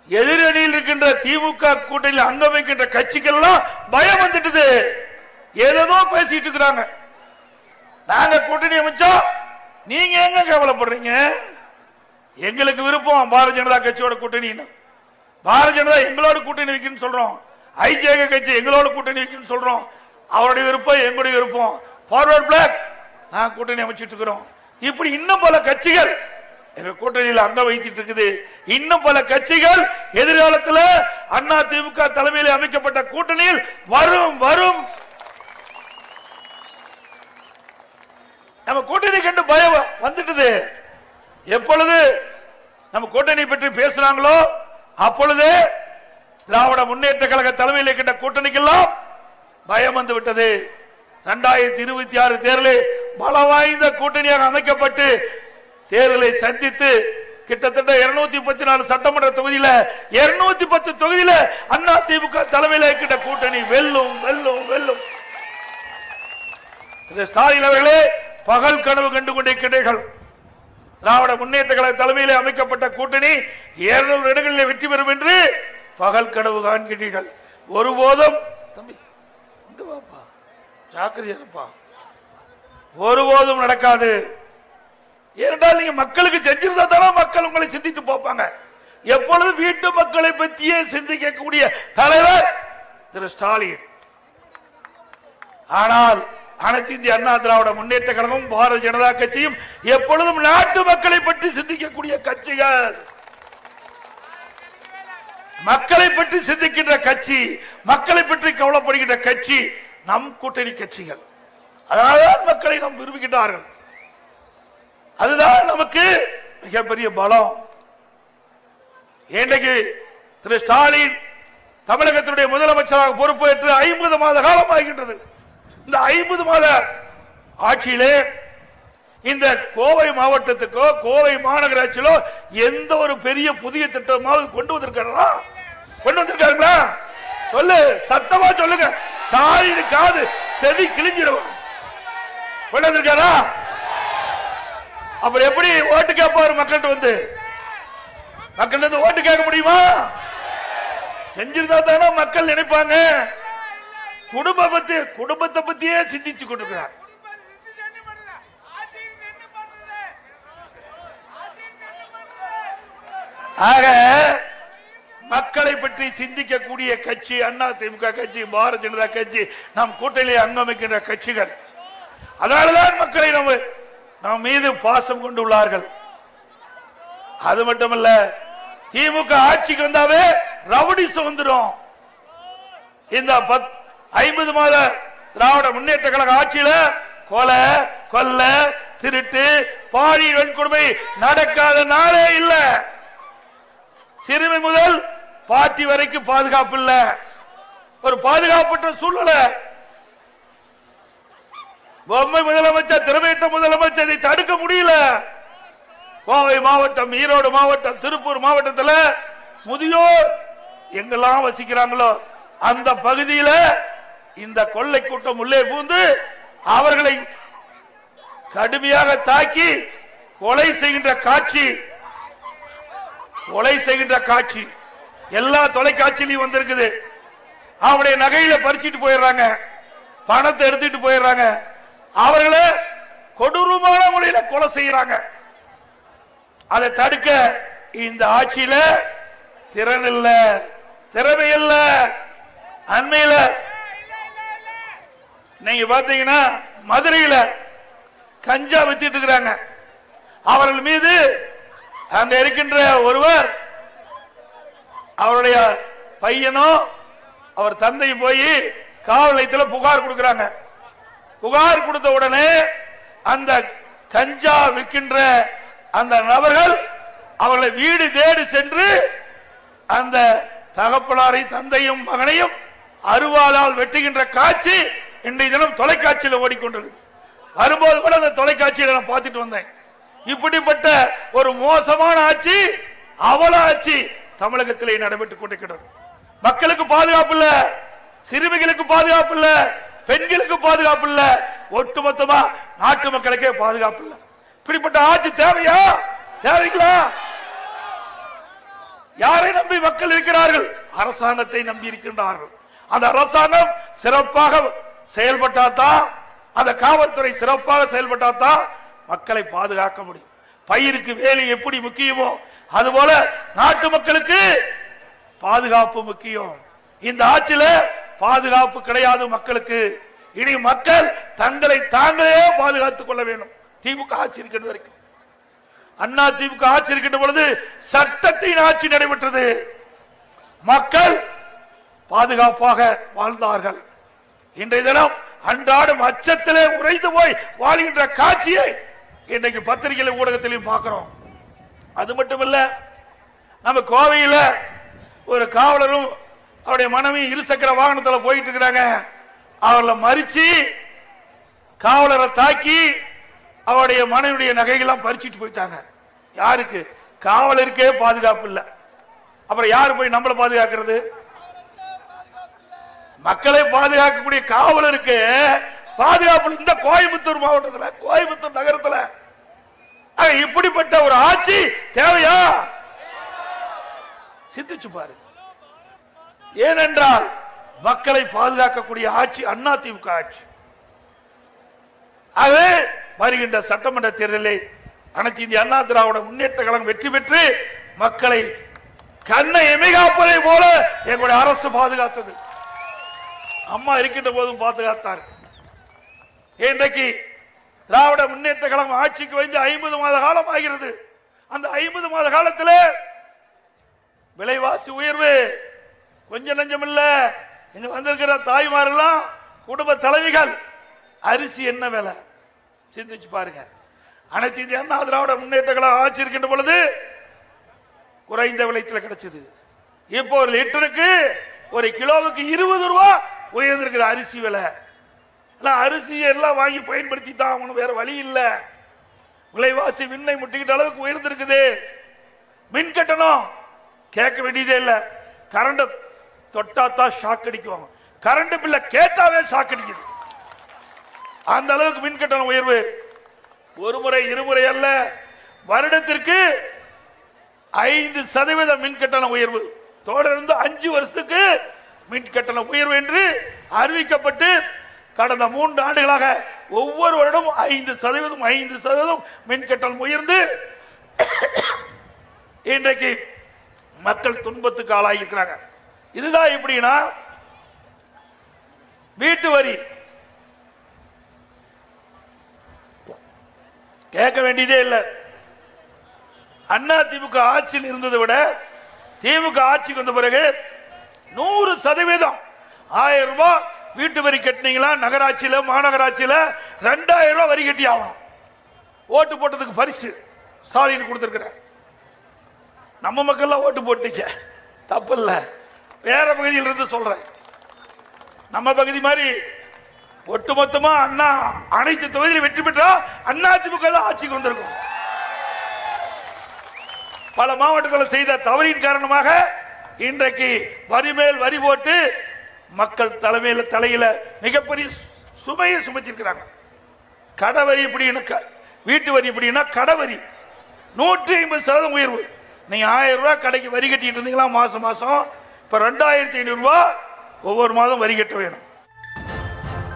எதிரணியில் இருக்கின்ற திமுக கூட்டணியில் அங்கம் வைக்கின்ற கட்சிகள்லாம் பயம் வந்துட்டது. ஏதோ பேசிட்டு இருக்கிறாங்க. நாங்க கூட்டணி அமைச்சா நீங்க எங்க கவலைப்படுறீங்க? எங்களுக்கு விருப்பம் பாரதிய ஜனதா கட்சியோட கூட்டணி. பாரதிய ஜனதா எங்களோட கூட்டணி வைக்கணும்னு சொல்றோம். ஐஜேக கட்சி எங்களோட கூட்டணி வைக்கணும்னு சொல்றோம். அவருடைய விருப்பம் எங்களுடைய விருப்பம். ஃபார்வர்ட் பிளாக் நான் கூட்டணி அமைச்சிட்டு இருக்கிறோம். இப்படி இன்னும் பல கட்சிகள் எங்க கூட்டணியில் அங்கம் வைத்துட்டு இருக்குது. இன்னும் பல கட்சிகள் எதிர்காலத்தில் அண்ணா திமுக தலைமையில் அமைக்கப்பட்ட கூட்டணியில் வரும் வரும். நம்ம கூட்டணி கண்டு பயம் வந்துட்டது. எப்பொழுது நம்ம கூட்டணி பற்றி பேசுறாங்களோ அப்பொழுது திராவிட முன்னேற்ற கழக தலைமையில் இருக்கின்ற கூட்டணிக்கெல்லாம் பயம் வந்து விட்டது. 2026 தேர்தலில் பல வாய்ந்த கூட்டணியாக அமைக்கப்பட்டு தேர்தலை சந்தித்து கிட்டத்தட்ட 234 சட்டமன்ற தொகுதியில 210 தொகுதியில அண்ணா திமுக தலைமையில் இருக்கின்ற கூட்டணி வெல்லும் வெல்லும் வெல்லும். ஸ்டாலின் அவர்களே பகல் கனவு கண்டு கொண்டிருக்கிறீர்கள். திராவிட முன்னேற்ற கழக தலைமையில் அமைக்கப்பட்ட கூட்டணி 200 இடங்களில் வெற்றி பெறும் என்று பகல் கனவு காண்கிறீர்கள். ஒருபோதும் தம்பி ஜாக்கிரதையா ஒருபோதும் நடக்காது. ஏனென்றால் நீங்க மக்களுக்கு செஞ்சிருந்தா தானே மக்கள் உங்களை சிந்தித்து போப்பாங்க. எப்பொழுது வீட்டு மக்களை பற்றியே சிந்திக்கக்கூடிய தலைவர் திரு ஸ்டாலின். ஆனால் அனைத்து இந்திய அண்ணா திராவிட முன்னேற்ற கழகம் பாரதிய ஜனதா கட்சியும் எப்பொழுதும் நாட்டு மக்களை பற்றி சிந்திக்கக்கூடிய கட்சிகள். மக்களை பற்றி சிந்திக்கின்ற கட்சி, மக்களை பற்றி கவலைப்படுகின்ற கட்சி நம் கூட்டணி கட்சிகள். அதனால்தான் மக்களை நாம் விரும்புகின்றார்கள். அதுதான் நமக்கு மிகப்பெரிய பலம். இன்றைக்கு திரு ஸ்டாலின் தமிழகத்தினுடைய முதலமைச்சராக பொறுப்பேற்று 50 மாத காலம் ஆகின்றது. இந்த 50 மாத ஆட்சியிலே இந்த கோவை மாவட்டத்துக்கோ கோவை மாநகராட்சியிலோ எந்த ஒரு பெரிய புதிய திட்டமாவது கொண்டு வந்திருக்காங்களா? சொல்லு, சத்தமா சொல்லுங்க. ஸ்டாலின் காது செவி கிழிஞ்சிரும். கொண்டு வந்திருக்காரா? அப்புறம் எப்படி ஓட்டு கேட்பாரு? மக்கள்கிட்ட வந்து ஓட்டு கேட்க முடியுமா? செஞ்சிருந்தா தானே மக்கள் நினைப்பாங்க. குடும்பத்தை பத்தியே சிந்திச்சு கொண்டிருக்கிறார். ஆக மக்களை பற்றி சிந்திக்கக்கூடிய கட்சி அண்ணா திமுக கட்சி, பாரதிய ஜனதா கட்சி, நம் கூட்டணியில் அங்கமைக்கின்ற கட்சிகள். அதனால்தான் மக்களை நம் மீது பாசம் கொண்டுள்ளார்கள். அது மட்டுமல்ல, திமுக ஆட்சிக்கு வந்தாவே ரவுடிசம் வந்துடும். இந்த 50 மாத திராவிட முன்னேற்ற கழக ஆட்சியில கொலை, கொல்ல, திருட்டு, பாலியல் வன்கொடுமை நடக்காத நாளே இல்ல. சிறுமி முதல் பாட்டி வரைக்கும் பாதுகாப்பு இல்ல. ஒரு பாதுகாப்பற்ற சூழ்நிலை. பொம்மை முதலமைச்சர், திறமையற்ற முதலமைச்சர் இதை தடுக்க முடியல. கோவை மாவட்டம், ஈரோடு மாவட்டம், திருப்பூர் மாவட்டத்தில் முதியோர் எங்கெல்லாம் வசிக்கிறாங்களோ அந்த பகுதியில இந்த கொள்ளை கூட்டம் உள்ளே பூந்து அவர்களை கடுமையாக தாக்கி கொலை செய்கின்ற காட்சி எல்லா தொலைக்காட்சியிலும் வந்திருக்குது. அவருடைய நகையில பறிச்சுட்டு போயிடுறாங்க, பணத்தை எடுத்துட்டு போயிடுறாங்க, அவர்களை கொடூரமான முறையில கொலை செய்யறாங்க. அதை தடுக்க இந்த ஆட்சியில திறன் இல்ல, திறமை இல்ல. அண்மையில நீங்க பாத்தீங்கன்னா மதுரையில கஞ்சா வித்திட்டு இருக்கிறாங்க. அவர்கள் மீது அங்க இருக்கின்ற ஒருவர், அவருடைய பையனும் அவர் தந்தையும் போய் காவல் நிலையத்தில் புகார் கொடுக்கிறாங்க. புகார் கொடுத்த உடனே அந்த கஞ்சா விற்கின்ற அந்த நபர்கள் அவர்களை வீடு தேடி சென்று அந்த தகப்பனாரை, தந்தையும் மகனையும் அருவாளால் வெட்டுகின்ற காட்சி இன்றைய தினம் தொலைக்காட்சியில் ஓடிக்கொண்டது. வரும்போது கூட அந்த தொலைக்காட்சியில் நான் பார்த்துட்டு வந்தேன். இப்படிப்பட்ட ஒரு மோசமான ஆட்சி, அவல ஆட்சி தமிழகத்திலே நடைபெற்றுக் கொண்டிருக்கிறது. மக்களுக்கு பாதுகாப்பு இல்ல, சிறுமிகளுக்கு பாதுகாப்பு இல்ல, பெண்களுக்கு பாதுகாப்பு இல்ல, ஒட்டுமொத்தமா நாட்டு மக்களுக்கே பாதுகாப்பு இல்ல. இப்படிப்பட்ட ஆட்சி தேவையா? தேவைங்களா? யாரை நம்பி மக்கள் இருக்கிறார்கள்? அரசாங்கத்தை நம்பி இருக்கின்றார்கள். அந்த அரசாங்கம் சிறப்பாக செயல்பட்டாதான், அந்த காவல்துறை சிறப்பாக செயல்பட்டாதான் மக்களை பாதுகாக்க முடியும். பயிருக்கு வேலி எப்படி முக்கியமோ அதுபோல நாட்டு மக்களுக்கு பாதுகாப்பு முக்கியம். இந்த ஆட்சியில பாதுகாப்பு கிடையாது மக்களுக்கு. இனி மக்கள் தங்களை தாங்களே பாதுகாத்துக் கொள்ள வேண்டும். திமுக ஆட்சி இருக்கின்ற வரைக்கும், அண்ணா திமுக ஆட்சி இருக்கின்ற பொழுது சட்டத்தின் ஆட்சி நடைபெற்றது. மக்கள் பாதுகாப்பாக வாழ்ந்தார்கள். இன்றைய தினம் அன்றாடம் அச்சத்திலே உறைந்து போய் வாழ்கின்ற காட்சியை இன்றைக்கு பத்திரிகை ஊடகத்திலையும் பார்க்கிறோம். அது மட்டுமல்ல, நம்ம கோவையில் ஒரு காவலரும் அவருடைய மனைவி இருசக்கர வாகனத்தில் போயிட்டு இருக்கிறாங்க. அவர்களை மறிச்சு காவலரை தாக்கி அவருடைய மனைவியுடைய நகைகள்லாம் பறிச்சுட்டு போயிட்டாங்க. யாருக்கு? காவலருக்கே பாதுகாப்பு இல்லை. அப்புறம் யாரு போய் நம்மளை பாதுகாக்கிறது? மக்களை பாதுகாக்கக்கூடிய காவலருக்கு பாதுகாப்பு இந்த கோயம்புத்தூர் மாவட்டத்தில், கோயம்புத்தூர் நகரத்தில் இப்படிப்பட்ட ஒரு ஆட்சி தேவையா? சிந்திச்சு பாரு. ஏனென்றால் மக்களை பாதுகாக்கக்கூடிய ஆட்சி அண்ணா திமுக ஆட்சி. அது வருகின்ற சட்டமன்ற தேர்தலில் அனைத்து இந்திய அண்ணா திராவிட முன்னேற்ற கழகம் வெற்றி பெற்று மக்களை கண்ணை எமிகாப்பதை போல எங்களுடைய அரசு பாதுகாத்தது. அம்மா இருக்கின்ற போதும் பாதுகாத்தார். இன்றைக்கு திராவிட முன்னேற்ற கழகம் ஆட்சிக்கு வந்து 50 மாத காலம் ஆகிறது. அந்த 50 மாத காலத்தில் விலைவாசி உயர்வு கொஞ்சம் நஞ்சம் இல்ல. இங்க வந்திருக்கிற தாய்மாரெல்லாம் குடும்ப தலைவிகள், அரிசி என்ன விலை சிந்திச்சு பாருங்க. அனைத்து இந்திய அண்ணா திராவிட முன்னேற்ற கழகம் ஆட்சி இருக்கின்ற பொழுது குறைந்த விலையில் கிடைச்சது. இப்போ ஒரு லிட்டருக்கு ஒரு கிலோவுக்கு 20 ரூபாய் உயர்ந்திருக்குது அரிசி விலை. அரிசி எல்லாம் வாங்கி பயன்படுத்தி தான் வேற வழி இல்ல. விலைவாசி விண்ணை முட்டிக்கிட்ட அளவுக்கு உயர்ந்திருக்குது. மின் கட்டணம் கேட்க வேண்டியதே இல்லை. கரண்ட் தொட்டாத்தான் ஷாக் அடிக்கும். கரண்ட் பில்ல கேட்டாவே ஷாக் அடிக்குது. அந்த அளவுக்கு மின் கட்டண உயர்வு. ஒரு முறை இருமுறை அல்ல, வருடத்திற்கு 5% மின் கட்டண உயர்வு. தொடர்ந்து 5 வருஷத்துக்கு மின் கட்டண உயர்வு என்று அறிவிக்கப்பட்டு கடந்த 3 ஆண்டுகளாக ஒவ்வொரு வருடம் 5% மின் கட்டணம் உயர்ந்து இன்றைக்கு மக்கள் துன்பத்துக்கு ஆளாகி இருக்கிறாங்க. இதுதான் எப்படின்னா, வீட்டு வரி கேட்க வேண்டியதே இல்லை. அண்ணா திமுக ஆட்சியில் இருந்ததை விட திமுக ஆட்சிக்கு வந்த பிறகு 100% 1000 ரூபாய் வீட்டு வரி கட்டினீங்களா, நகராட்சியில மாநகராட்சியில 2000 ரூபாய் வரி கட்டி ஆகணும். ஓட்டு போட்டதுக்கு பரிசு ஸ்டாலின் கொடுத்திருக்கிறார். நம்ம மக்கள் ஓட்டு போட்டீங்க, தப்பு இல்ல. வேற பகுதியில் இருந்து சொல்றேன். நம்ம பகுதி மாதிரி ஒட்டுமொத்தமா அண்ணா அனைத்து தொகுதியில் வெற்றி பெற்றா அண்ணா திமுக ஆட்சிக்கு வந்திருக்கும். பல மாவட்டத்தில் செய்த தவறின் காரணமாக இன்றைக்கு வரி மேல் வரி போட்டு மக்கள் தலையில மிகப்பெரிய சுமையை சுமத்திருக்கிறாங்க. கடவரி எப்படின்னா, வீட்டு வரி எப்படின்னா கடவரி 150% உயர்வு. நீங்க 1000 ரூபாய் கடைக்கு வரி கட்டிட்டு இருந்தீங்களா மாசம், இப்ப 2500 ரூபாய் ஒவ்வொரு மாதம் வரி கட்ட வேணும்.